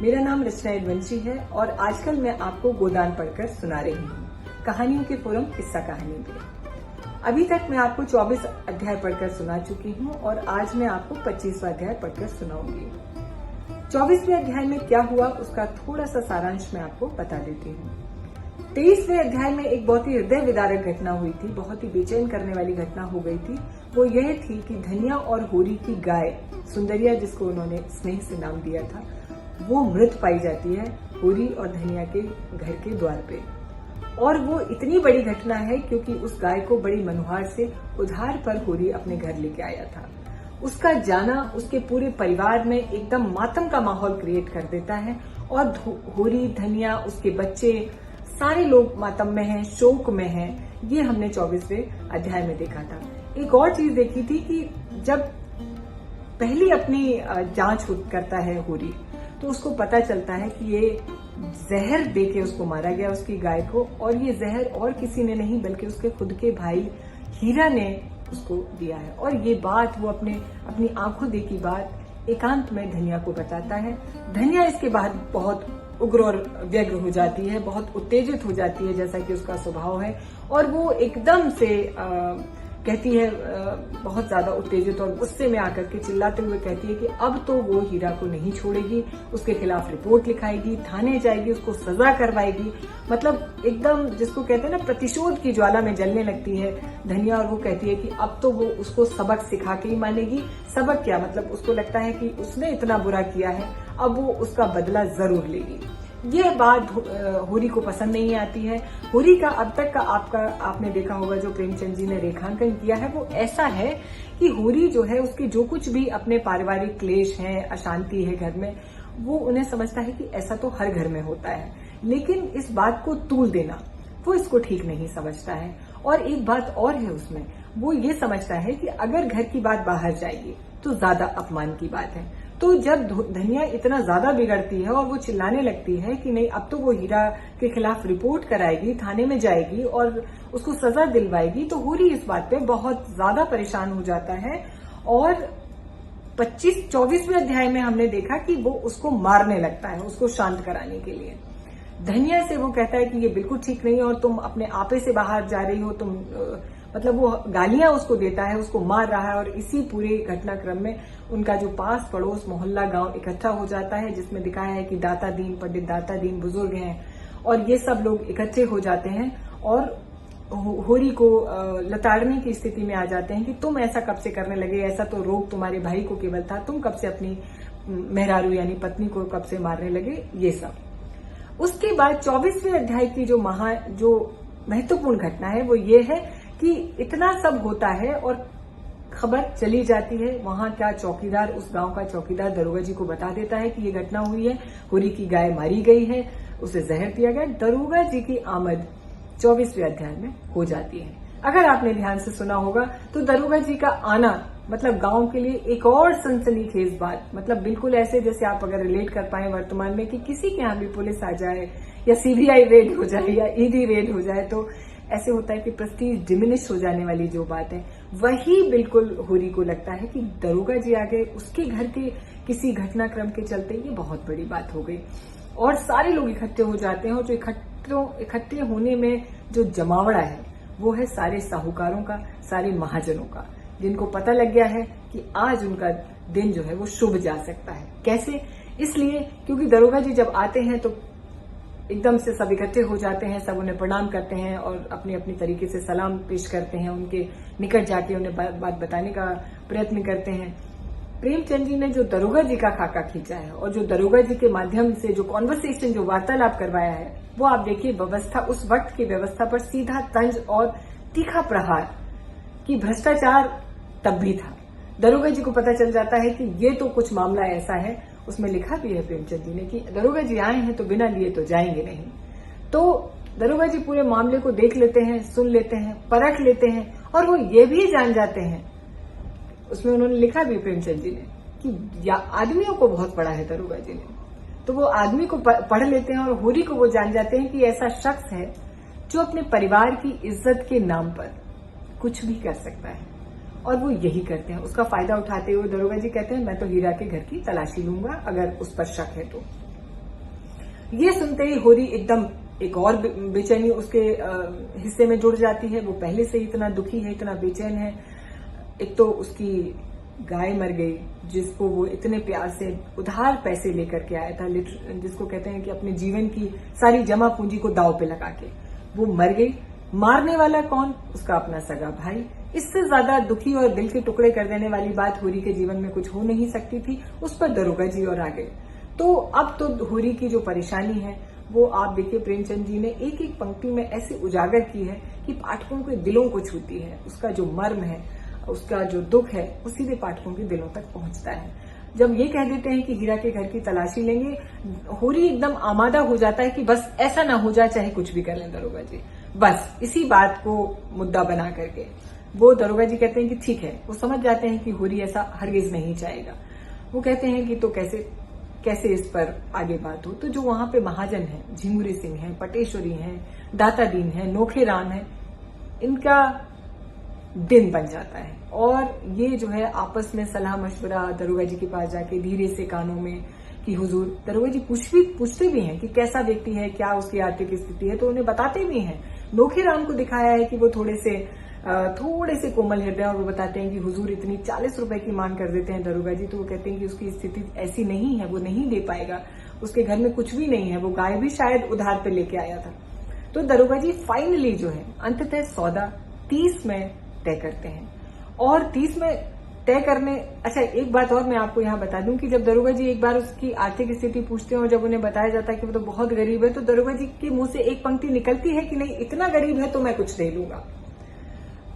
मेरा नाम रचना यदुवंशी है और आजकल मैं आपको गोदान पढ़कर सुना रही हूँ, कहानियों के फोरम किस्सा कहानी में। अभी तक मैं आपको 24 अध्याय पढ़कर सुना चुकी हूँ और आज मैं आपको 25वां अध्याय पढ़कर सुनाऊंगी। 24वें अध्याय में क्या हुआ उसका थोड़ा सा सारांश मैं आपको बता देती हूँ। 23वें अध्याय में एक बहुत ही हृदय विदारक घटना हुई थी, बहुत ही बेचैन करने वाली घटना हो गई थी। वो यह थी कि धनिया और होरी की गाय सुंदरिया, जिसको उन्होंने स्नेह से नाम दिया था, वो मृत पाई जाती है होरी और धनिया के घर के द्वार पे। और वो इतनी बड़ी घटना है क्योंकि उस गाय को बड़ी मनुहार से उधार पर होरी अपने घर लेके आया था। उसका जाना उसके पूरे परिवार में एकदम मातम का माहौल क्रिएट कर देता है और होरी, धनिया, उसके बच्चे, सारे लोग मातम में हैं, शोक में हैं। ये हमने 24वें अध्याय में देखा था। एक और चीज देखी थी कि जब पहली अपनी जांच करता है होरी, तो उसको पता चलता है कि ये जहर देके उसको मारा गया, उसकी गाय को, और ये जहर और किसी ने नहीं बल्कि उसके खुद के भाई हीरा ने उसको दिया है। और ये बात वो अपनी आंखों देखी बात एकांत में धनिया को बताता है। धनिया इसके बाद बहुत उग्र और व्यग्र हो जाती है, बहुत उत्तेजित हो जाती है, जैसा कि उसका स्वभाव है, और वो एकदम से कहती है, बहुत ज्यादा उत्तेजित और गुस्से में आकर के चिल्लाते हुए कहती है कि अब तो वो हीरा को नहीं छोड़ेगी, उसके खिलाफ रिपोर्ट लिखाएगी, थाने जाएगी, उसको सजा करवाएगी। मतलब एकदम जिसको कहते हैं ना, प्रतिशोध की ज्वाला में जलने लगती है धनिया। और वो कहती है कि अब तो वो उसको सबक सिखा के ही मानेगी। सबक क्या, मतलब उसको लगता है कि उसने इतना बुरा किया है, अब वो उसका बदला जरूर लेगी। यह बात होरी को पसंद नहीं आती है। होरी का अब तक का आपने देखा होगा, जो प्रेमचंद जी ने रेखांकन किया है, वो ऐसा है कि होरी जो है, उसके जो कुछ भी अपने पारिवारिक क्लेश हैं, अशांति है घर में, वो उन्हें समझता है कि ऐसा तो हर घर में होता है, लेकिन इस बात को तूल देना वो इसको ठीक नहीं समझता है। और एक बात और है उसमें, वो ये समझता है कि अगर घर की बात बाहर जाएगी तो ज्यादा अपमान की बात है। तो जब धनिया इतना ज्यादा बिगड़ती है और वो चिल्लाने लगती है कि नहीं, अब तो वो हीरा के खिलाफ रिपोर्ट कराएगी, थाने में जाएगी और उसको सजा दिलवाएगी, तो होरी इस बात पे बहुत ज्यादा परेशान हो जाता है। और 24वें अध्याय में हमने देखा कि वो उसको मारने लगता है, उसको शांत कराने के लिए। धनिया से वो कहता है कि ये बिल्कुल ठीक नहीं है और तुम अपने आपे से बाहर जा रही हो, तुम मतलब वो गालियां उसको देता है, उसको मार रहा है। और इसी पूरे घटनाक्रम में उनका जो पास पड़ोस मोहल्ला गांव इकट्ठा हो जाता है, जिसमें दिखाया है कि दाता दीन, पंडित दाता दीन बुजुर्ग हैं, और ये सब लोग इकट्ठे हो जाते हैं और होरी को लताड़ने की स्थिति में आ जाते हैं कि तुम ऐसा कब से करने लगे, ऐसा तो रोग तुम्हारे भाई को केवल था, तुम कब से अपनी मेहरारू यानी पत्नी को कब से मारने लगे, ये सब। उसके बाद 24वें अध्याय की जो महत्वपूर्ण घटना है वो ये है कि इतना सब होता है और खबर चली जाती है। वहां क्या चौकीदार, उस गांव का चौकीदार दरोगा जी को बता देता है कि ये घटना हुई है, होरी की गाय मारी गई है, उसे जहर दिया गया। दरोगा जी की आमद 24वें अध्याय में हो जाती है। अगर आपने ध्यान से सुना होगा तो दरोगा जी का आना मतलब गांव के लिए एक और सनसनीखेज बात, मतलब बिल्कुल ऐसे जैसे आप अगर रिलेट कर पाए वर्तमान में कि किसी के यहां भी पुलिस आ जाए या सीबीआई रेड हो जाए या ईडी रेड हो जाए, तो ऐसे होता है कि प्रेस्टीज डिमिनिश हो जाने वाली जो बात है, वही बिल्कुल होरी को लगता है कि दरोगा जी आ गए, उसके घर के किसी घटनाक्रम के चलते ये बहुत बड़ी बात हो गई। और सारे लोग इकट्ठे हो जाते हैं और जो इकट्ठे होने में जो जमावड़ा है वो है सारे साहूकारों का, सारे महाजनों का, जिनको पता लग गया है कि आज उनका दिन जो है वो शुभ जा सकता है। कैसे? इसलिए क्योंकि दरोगा जी जब आते हैं तो एकदम से सब इकट्ठे हो जाते हैं, सब उन्हें प्रणाम करते हैं और अपने अपनी तरीके से सलाम पेश करते हैं, उनके निकट जाके उन्हें बात बताने का प्रयत्न करते हैं। प्रेमचंद जी ने जो दरोगा जी का खाका खींचा है और जो दरोगा जी के माध्यम से जो कॉन्वर्सेशन, जो वार्तालाप करवाया है, वो आप देखिए, व्यवस्था, उस वक्त की व्यवस्था पर सीधा तंज और तीखा प्रहार कि भ्रष्टाचार तब भी था। दरोगा जी को पता चल जाता है कि ये तो कुछ मामला ऐसा है, उसमें लिखा भी है प्रेमचंद जी ने कि दरोगा जी आए हैं तो बिना लिए तो जाएंगे नहीं। तो दरोगा जी पूरे मामले को देख लेते हैं, सुन लेते हैं, परख लेते हैं और वो ये भी जान जाते हैं, उसमें उन्होंने लिखा भी प्रेमचंद जी ने कि आदमियों को बहुत पढ़ा है दरोगा जी ने, तो वो आदमी को पढ़ लेते हैं और होरी को वो जान जाते हैं कि ऐसा शख्स है जो अपने परिवार की इज्जत के नाम पर कुछ भी कर सकता है, और वो यही करते हैं। उसका फायदा उठाते हुए दरोगा जी कहते हैं, मैं तो हीरा के घर की तलाशी लूंगा अगर उस पर शक है तो। ये सुनते ही होरी एकदम एक और बेचैनी उसके हिस्से में जुड़ जाती है। वो पहले से ही इतना दुखी है, इतना बेचैन है। एक तो उसकी गाय मर गई, जिसको वो इतने प्यार से उधार पैसे लेकर के आया था, जिसको कहते हैं कि अपने जीवन की सारी जमा पूंजी को दांव पे लगा के वो मर गई। मारने वाला कौन? उसका अपना सगा भाई। इससे ज्यादा दुखी और दिल के टुकड़े कर देने वाली बात होरी के जीवन में कुछ हो नहीं सकती थी। उस पर दरोगा जी और आ गए। तो अब तो होरी की जो परेशानी है वो आप देखिए, प्रेमचंद जी ने एक एक पंक्ति में ऐसे उजागर की है कि पाठकों के दिलों को छूती है। उसका जो मर्म है, उसका जो दुख है, वो सीधे पाठकों के दिलों तक पहुंचता है। जब ये कह देते हैं कि हीरा के घर की तलाशी लेंगे, होरी एकदम आमादा हो जाता है कि बस ऐसा ना हो जाए, चाहे कुछ भी कर लें दरोगा जी। बस इसी बात को मुद्दा बना करके वो दरोगा जी कहते हैं कि ठीक है। वो समझ जाते हैं कि होरी ऐसा हरगिज नहीं चाहेगा। वो कहते हैं कि तो कैसे इस पर आगे बात हो। तो जो वहां पे महाजन है, झिंगुरी सिंह है, पटेश्वरी है, दाता दीन है, नोखेराम है, इनका दिन बन जाता है। और ये जो है आपस में सलाह मशवरा दरोगा जी के पास जाके धीरे से कानों में कि हुजूर, दरोगा जी पूछते भी हैं कि कैसा व्यक्ति है, क्या उसकी आर्थिक स्थिति है, तो उन्हें बताते भी हैं। नोखेराम को दिखाया है कि वो थोड़े से कोमल हृदय, और वो बताते हैं कि हुजूर इतनी 40 रुपए की मांग कर देते हैं दरोगा जी। तो वो कहते हैं कि उसकी स्थिति ऐसी नहीं है, वो नहीं दे पाएगा, उसके घर में कुछ भी नहीं है, वो गाय भी शायद उधार पे लेके आया था। तो दरोगा जी फाइनली जो है अंततः सौदा 30 में तय करते हैं। और 30 में तय करने, अच्छा एक बात और मैं आपको यहाँ बता दूं कि जब दरोगा जी एक बार उसकी आर्थिक स्थिति पूछते हैं और जब उन्हें बताया जाता है कि वो तो बहुत गरीब है, तो दरोगा जी के मुंह से एक पंक्ति निकलती है कि नहीं, इतना गरीब है तो मैं कुछ दे लूंगा।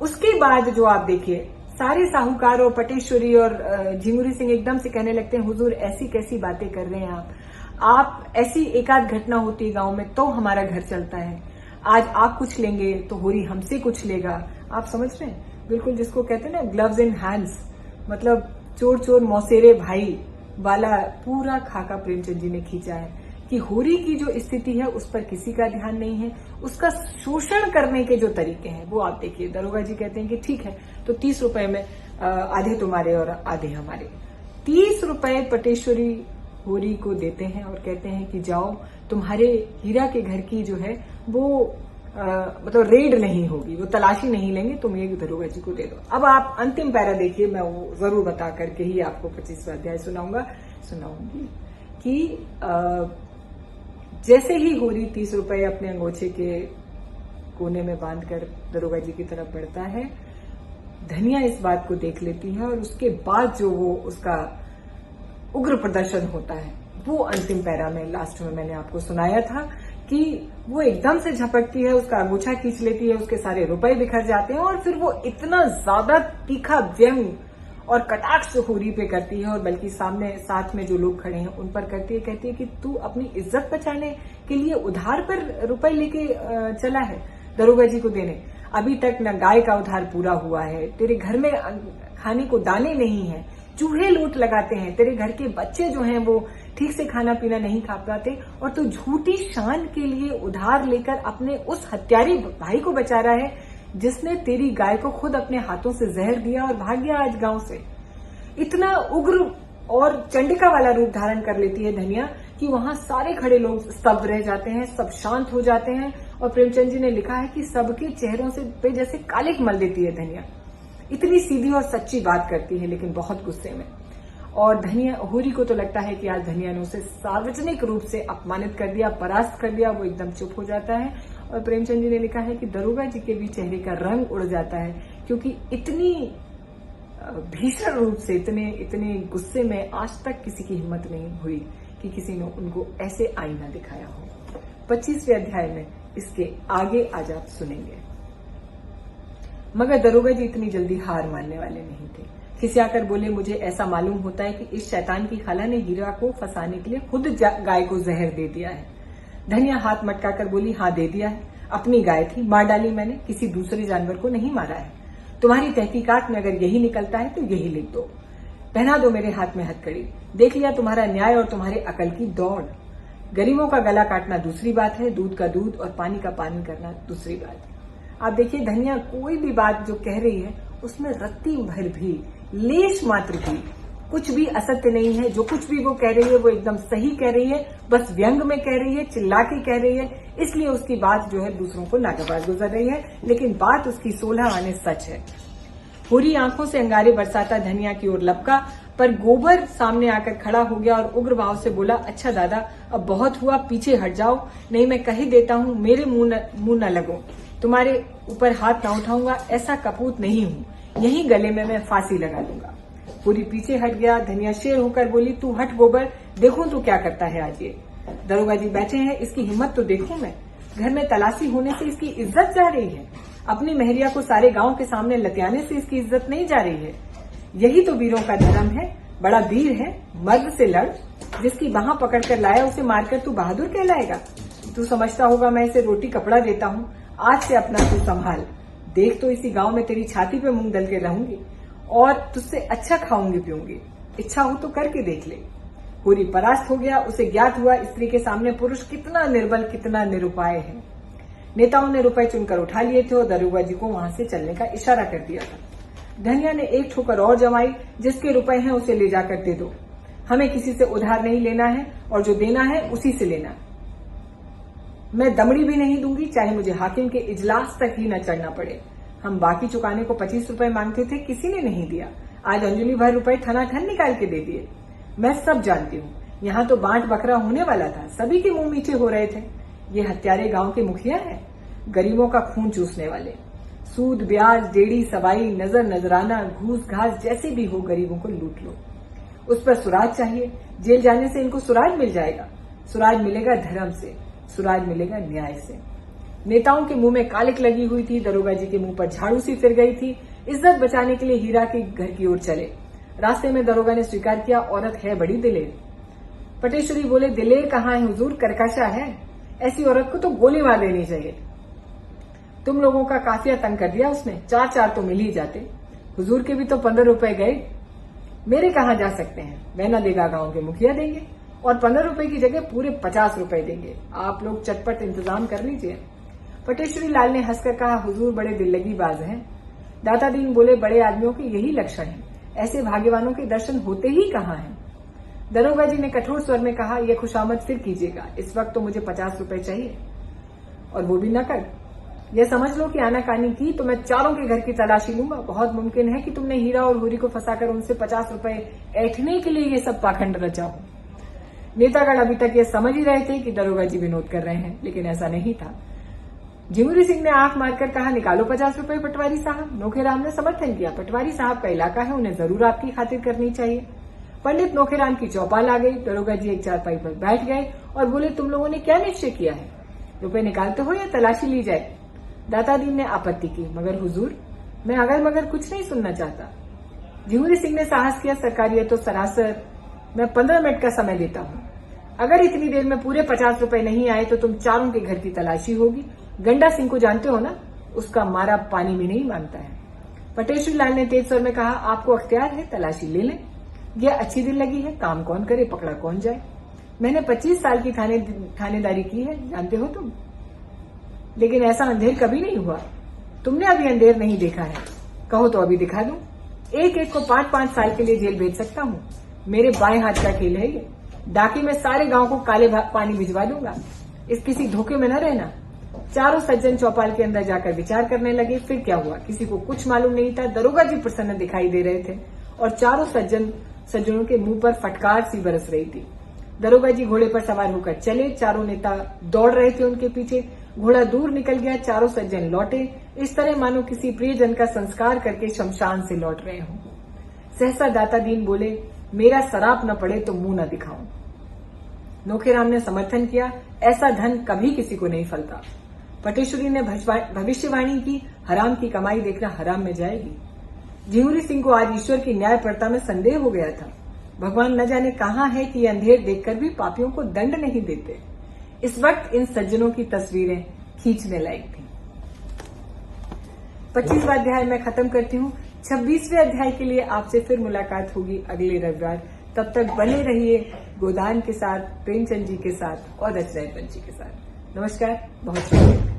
उसके बाद जो आप देखिए, सारे साहूकार और पटेश्वरी और झिंगुरी सिंह एकदम से कहने लगते हैं, हुजूर ऐसी कैसी बातें कर रहे हैं आप ऐसी एकाध घटना होती है गांव में तो हमारा घर चलता है। आज आप कुछ लेंगे तो होरी हमसे कुछ लेगा। आप समझ रहे हैं, बिल्कुल जिसको कहते हैं ना ग्लव्स इन हैंड्स, मतलब चोर चोर मौसेरे भाई वाला पूरा खाका प्रेमचंद जी ने खींचा है कि होरी की जो स्थिति है उस पर किसी का ध्यान नहीं है। उसका शोषण करने के जो तरीके हैं वो आप देखिए। दरोगा जी कहते हैं कि ठीक है, तो 30 रुपए में आधे तुम्हारे और आधे हमारे। 30 रुपए पटेश्वरी होरी को देते हैं और कहते हैं कि जाओ, तुम्हारे हीरा के घर की जो है वो मतलब रेड नहीं होगी, वो तलाशी नहीं लेंगे, तुम ये दरोगा जी को दे दो। अब आप अंतिम पैरा देखिए, मैं वो जरूर बता करके ही आपको 25वां अध्याय सुनाऊंगी कि जैसे ही होरी 30 रुपए अपने अंगोछे के कोने में बांधकर दरोगा जी की तरफ बढ़ता है, धनिया इस बात को देख लेती है और उसके बाद जो वो उसका उग्र प्रदर्शन होता है वो अंतिम पैरा में लास्ट में मैंने आपको सुनाया था कि वो एकदम से झपकती है, उसका अंगूछा खींच लेती है, उसके सारे रुपए बिखर जाते हैं और फिर वो इतना ज्यादा तीखा व्यंग और कटाक्ष होरी पे करती है, और बल्कि सामने साथ में जो लोग खड़े हैं उन पर करती है। कहती है कि तू अपनी इज्जत बचाने के लिए उधार पर रुपए लेके चला है दरोगा जी को देने। अभी तक न गाय का उधार पूरा हुआ है, तेरे घर में खाने को दाने नहीं है, चूहे लूट लगाते हैं, तेरे घर के बच्चे जो हैं वो ठीक से खाना पीना नहीं खा पाते, और तू झूठी शान के लिए उधार लेकर अपने उस हत्यारी भाई को बचा रहा है जिसने तेरी गाय को खुद अपने हाथों से जहर दिया और भाग गया आज गांव से। इतना उग्र और चंडिका वाला रूप धारण कर लेती है धनिया कि वहां सारे खड़े लोग स्तब्ध रह जाते हैं, सब शांत हो जाते हैं। और प्रेमचंद जी ने लिखा है कि सबके चेहरों से पे जैसे कालिक मल देती है धनिया। इतनी सीधी और सच्ची बात करती है, लेकिन बहुत गुस्से में। और धनिया होरी को तो लगता है कि आज धनिया ने उसे सार्वजनिक रूप से अपमानित कर दिया, परास्त कर दिया। वो एकदम चुप हो जाता है। और प्रेमचंद जी ने लिखा है कि दरोगा जी के भी चेहरे का रंग उड़ जाता है, क्योंकि इतनी भीषण रूप से, इतने गुस्से में आज तक किसी की हिम्मत नहीं हुई कि किसी ने उनको ऐसे आईना दिखाया हो। 25वें अध्याय में इसके आगे आज आप सुनेंगे। मगर दरोगा जी इतनी जल्दी हार मानने वाले नहीं थे। खिसियाकर बोले, मुझे ऐसा मालूम होता है कि इस शैतान की खाला ने हीरा को फंसाने के लिए खुद गाय को जहर दे दिया है। धनिया हाथ मटकाकर बोली, हाँ दे दिया है, अपनी गाय थी, मार डाली मैंने, किसी दूसरे जानवर को नहीं मारा है। तुम्हारी तहकीकात में अगर यही निकलता है तो यही लिख दो। पहना दो मेरे हाथ में हथकड़ी। देख लिया तुम्हारा न्याय और तुम्हारे अकल की दौड़। गरीबों का गला काटना दूसरी बात है, दूध का दूध और पानी का पानी करना दूसरी बात। आप देखिए धनिया कोई भी बात जो कह रही है उसमें रत्ती भर भी, लेश मात्र भी कुछ भी असत्य नहीं है। जो कुछ भी वो कह रही है वो एकदम सही कह रही है, बस व्यंग में कह रही है, चिल्ला के कह रही है, इसलिए उसकी बात जो है दूसरों को नागवार गुजर रही है, लेकिन बात उसकी 16 आने सच है। पूरी आंखों से अंगारे बरसाता धनिया की ओर लपका, पर गोबर सामने आकर खड़ा हो गया और उग्र भाव से बोला, अच्छा दादा, अब बहुत हुआ, पीछे हट जाओ, नहीं मैं कह ही देता हूँ, मेरे मुंह न लगो, तुम्हारे ऊपर हाथ न उठाऊंगा, ऐसा कपूत नहीं हूँ, यही गले में मैं फांसी लगा दूंगा। पूरी पीछे हट गया। धनिया शेर होकर बोली, तू हट गोबर, देखूं तू क्या करता है आज ये। दरोगा जी बैठे हैं, इसकी हिम्मत तो देखूं मैं। घर में तलाशी होने से इसकी इज्जत जा रही है, अपनी मेहरिया को सारे गांव के सामने लतियाने से इसकी इज्जत नहीं जा रही है। यही तो वीरों का धर्म है, बड़ा वीर है, मर्द से लड़, जिसकी बाह पकड़कर लाया उसे मारकर तू बहादुर कहलाएगा। तू समझता होगा मैं इसे रोटी कपड़ा देता हूँ, आज से अपना तू संभाल, देख तो इसी गांव में तेरी छाती पे मूंग दल के रहूंगी और तुझसे अच्छा खाऊंगी पीऊंगी, इच्छा हो तो करके देख ले। पूरी परास्त हो गया। उसे ज्ञात हुआ स्त्री के सामने पुरुष कितना निर्बल, कितना निरुपाय है। नेताओं ने रुपए चुनकर उठा लिए थे और दरोगा जी को वहां से चलने का इशारा कर दिया था। धनिया ने एक ठोकर और जमाई, जिसके रुपए हैं उसे ले जाकर दे दो, हमें किसी से उधार नहीं लेना है और जो देना है उसी से लेना। मैं दमड़ी भी नहीं दूंगी, चाहे मुझे हाकिम के इजलास तक ही न चढ़ना पड़े। हम बाकी चुकाने को 25 रुपए मांगते थे, किसी ने नहीं दिया, आज अंजलि भर रुपए ठनाठन निकाल के दे दिए। मैं सब जानती हूँ, यहाँ तो बांट बकरा होने वाला था, सभी के मुंह मीठे हो रहे थे। ये हत्यारे गांव के मुखिया हैं, गरीबों का खून चूसने वाले। सूद ब्याज, डेढ़ी सवाई, नजर नजराना, घूस घास, जैसे भी हो गरीबों को लूट लो। उस पर सुराज चाहिए, जेल जाने से इनको सुराज मिल जाएगा। सुराज मिलेगा धर्म से, सुराज मिलेगा न्याय से। नेताओं के मुंह में कालिक लगी हुई थी, दरोगा जी के मुंह पर झाड़ू सी फिर गई थी। इज्जत बचाने के लिए हीरा के घर की ओर चले। रास्ते में दरोगा ने स्वीकार किया, औरत है बड़ी दिलेर। पटेश्वरी बोले, दिलेर कहाँ है हुजूर, करकशा है, ऐसी औरत को तो गोली मार देनी चाहिए। तुम लोगों का काफिया तंग कर दिया उसने, 4-4 तो मिल ही जाते, हुजूर के भी तो 15 रुपए गए, मेरे कहाँ जा सकते हैं। वह न देगा, गांव के मुखिया देंगे और 15 रुपए की जगह पूरे 50 रुपए देंगे। आप लोग चटपट इंतजाम कर लीजिए। पटेश्वरी लाल ने हंसकर कहा, हुजूर बड़े दिल लगी बाज हैं। दाता दीन बोले, बड़े आदमियों के यही लक्षण है, ऐसे भाग्यवानों के दर्शन होते ही कहाँ हैं। दरोगा जी ने कठोर स्वर में कहा, यह खुशामद फिर कीजिएगा, इस वक्त तो मुझे 50 रुपए चाहिए, और वो भी नकद। यह समझ लो कि आनाकानी की तो मैं चारों के घर की तलाशी लूंगा। बहुत मुमकिन है कि तुमने हीरा और हूरी को फंसाकर उनसे 50 रुपए ऐंठने के लिए ये सब पाखंड रचा हो। नेतागण अभी तक ये समझ ही रहे थे कि दरोगा जी विनोद कर रहे हैं, लेकिन ऐसा नहीं था। झिंगुरी सिंह ने आंख मारकर कहा, निकालो 50 रुपए पटवारी साहब। नोखेराम ने समर्थन किया, पटवारी साहब का इलाका है, उन्हें जरूर आपकी खातिर करनी चाहिए। पंडित नोखेराम की चौपाल आ गई। दरोगा जी एक चारपाई पर बैठ गए और बोले, तुम लोगों ने क्या निश्चय किया है, रुपए निकालते हो या तलाशी ली जाए। दाता दीन ने आपत्ति की, मगर हुजूर मैं अगर मगर कुछ नहीं सुनना चाहता। झिंगुरी सिंह ने साहस किया, सरकार ये तो सरासर, मैं 15 मिनट का समय देता हूँ, अगर इतनी देर में पूरे 50 रुपए नहीं आए तो तुम चारों के घर की तलाशी होगी। गंडा सिंह को जानते हो ना, उसका मारा पानी में नहीं मानता है। पटेश्वरी लाल ने तेज स्वर में कहा, आपको अख्तियार है, तलाशी ले लें। यह अच्छी दिल लगी है, काम कौन करे, पकड़ा कौन जाए। मैंने 25 साल की थानेदारी की है, जानते हो तुम, लेकिन ऐसा अंधेर कभी नहीं हुआ। तुमने अभी अंधेर नहीं देखा है, कहो तो अभी दिखा दूं। एक एक को 5-5 साल के लिए जेल भेज सकता हूँ, मेरे बाएं हाथ का खेल है ये। डाके में सारे गांव को काले पानी भिजवा दूंगा, इस किसी धोखे में न रहना। चारों सज्जन चौपाल के अंदर जाकर विचार करने लगे। फिर क्या हुआ, किसी को कुछ मालूम नहीं था। दरोगा जी प्रसन्न दिखाई दे रहे थे और चारों सज्जनों के मुंह पर फटकार सी बरस रही थी। दरोगा जी घोड़े पर सवार होकर चले, चारों नेता दौड़ रहे थे उनके पीछे। घोड़ा दूर निकल गया, चारों सज्जन लौटे, इस तरह मानो किसी प्रियजन का संस्कार करके शमशान से लौट रहे हों। सहसा दाता दीन बोले, मेरा सराप न पड़े तो मुंह न दिखाऊं। नोखेराम ने समर्थन किया, ऐसा धन कभी किसी को नहीं फलता। पटेश्वरी ने भविष्यवाणी की, हराम की कमाई देखना हराम में जाएगी। झिंगुरी सिंह को आज ईश्वर की न्यायपरता में संदेह हो गया था। भगवान न जाने कहाँ है कि अंधेर देखकर भी पापियों को दंड नहीं देते। इस वक्त इन सज्जनों की तस्वीरें खींचने लायक थी। 25वां अध्याय मैं खत्म करती हूँ। 26वें अध्याय के लिए आपसे फिर मुलाकात होगी अगले रविवार। तब तक बने रहिए गोदान के साथ, प्रेमचंद जी के साथ और रचनाएं पंची के साथ। नमस्कार, बहुत शुक्रिया।